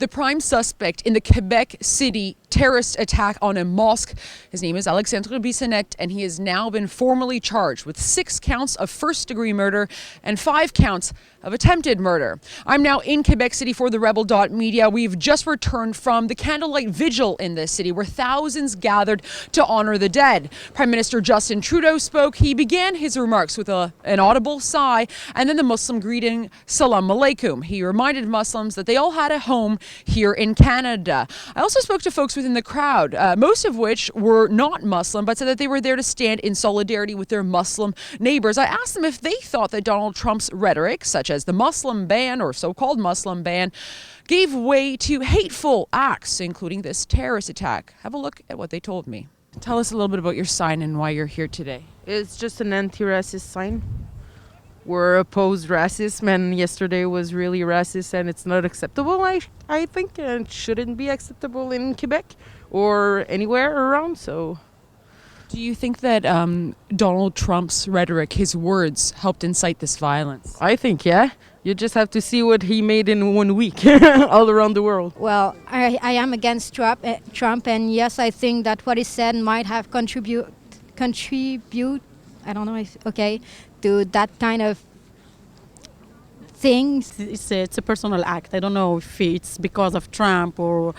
The prime suspect in the Quebec City terrorist attack on a mosque, his name is Alexandre Bissonnette, and he has now been formally charged with 6 counts of first-degree murder and 5 counts of attempted murder. I'm now in Quebec City for the Rebel Media. We've just returned from the candlelight vigil in this city where thousands gathered to honor the dead. Prime Minister Justin Trudeau spoke. He began his remarks with an audible sigh and then the Muslim greeting, As-salamu alaykum. He reminded Muslims that they all had a home here in Canada. I also spoke to folks within the crowd, most of which were not Muslim, but said that they were there to stand in solidarity with their Muslim neighbors. I asked them if they thought that Donald Trump's rhetoric, such as the Muslim ban or so-called Muslim ban, gave way to hateful acts, including this terrorist attack. Have a look at what they told me. Tell us a little bit about your sign and why you're here today. It's just an anti-racist sign. We're opposed racism, and yesterday was really racist, and it's not acceptable. I think it shouldn't be acceptable in Quebec or anywhere around. So, do you think that Donald Trump's rhetoric, his words, helped incite this violence? I think, yeah. You just have to see what he made in 1 week all around the world. Well, I am against Trump, and yes, I think that what he said might have contribute. I don't know if to that kind of things. It's a personal act. I don't know if it's because of Trump or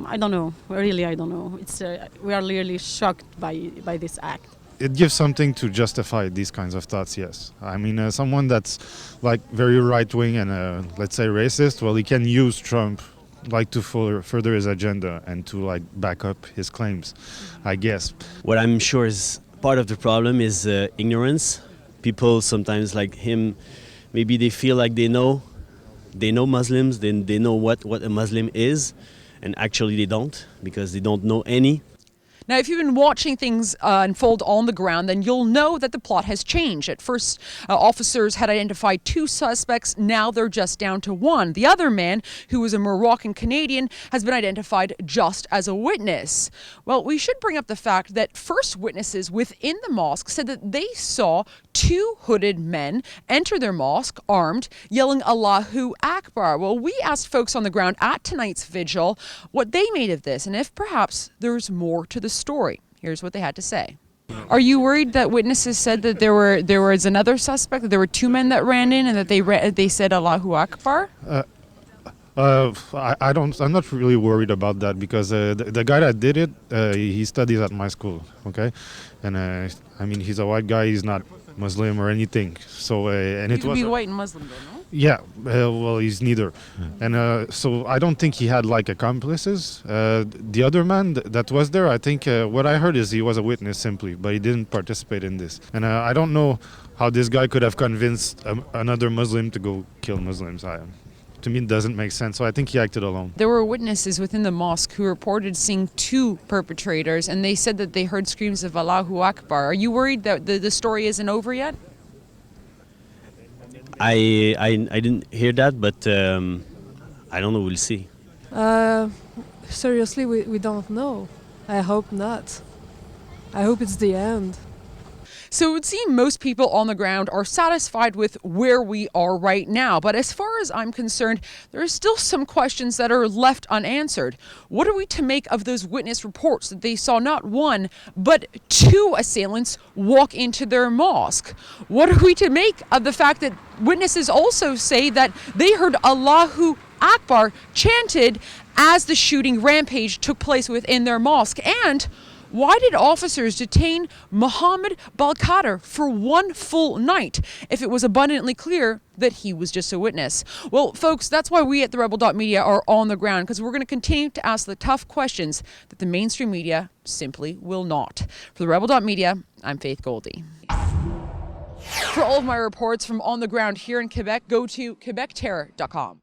I don't know. Really, I don't know. We are really shocked by this act. It gives something to justify these kinds of thoughts, yes. I mean, someone that's like very right-wing and let's say racist, well, he can use Trump like to further his agenda and to like back up his claims, I guess. What I'm sure is part of the problem is ignorance. People sometimes like him, maybe they feel like they know Muslims, then they know what a Muslim is, and actually they don't, because they don't know any. Now, if you've been watching things unfold on the ground, then you'll know that the plot has changed. At first, officers had identified 2 suspects. Now they're just down to 1. The other man, who was a Moroccan Canadian, has been identified just as a witness. Well, we should bring up the fact that first witnesses within the mosque said that they saw 2 hooded men enter their mosque armed, yelling Allahu Akbar. Well, we asked folks on the ground at tonight's vigil what they made of this and if perhaps there's more to the story. Here's what they had to say. Are you worried that witnesses said that there was another suspect, that there were 2 men that ran in and that they said Allahu Akbar? I'm not really worried about that because the guy that did it, he studies at my school, okay? And I mean, he's a white guy, he's not Muslim or anything. So, and it was... He could be white and Muslim though, no? Yeah, well, he's neither. And so I don't think he had like accomplices. The other man that was there, I think what I heard is he was a witness simply, but he didn't participate in this. And I don't know how this guy could have convinced another Muslim to go kill Muslims. To me, it doesn't make sense. So I think he acted alone. There were witnesses within the mosque who reported seeing 2 perpetrators, and they said that they heard screams of Allahu Akbar. Are you worried that the story isn't over yet? I didn't hear that, but I don't know. We'll see. Seriously, we don't know. I hope not. I hope it's the end. So it would seem most people on the ground are satisfied with where we are right now. But as far as I'm concerned, there are still some questions that are left unanswered. What are we to make of those witness reports that they saw not 1, but 2 assailants walk into their mosque? What are we to make of the fact that witnesses also say that they heard Allahu Akbar chanted as the shooting rampage took place within their mosque? And why did officers detain Mohammed Balkader for 1 full night if it was abundantly clear that he was just a witness? Well, folks, that's why we at the Rebel Media are on the ground, because we're going to continue to ask the tough questions that the mainstream media simply will not. For the Rebel Media, I'm Faith Goldy. For all of my reports from on the ground here in Quebec, go to quebecterror.com.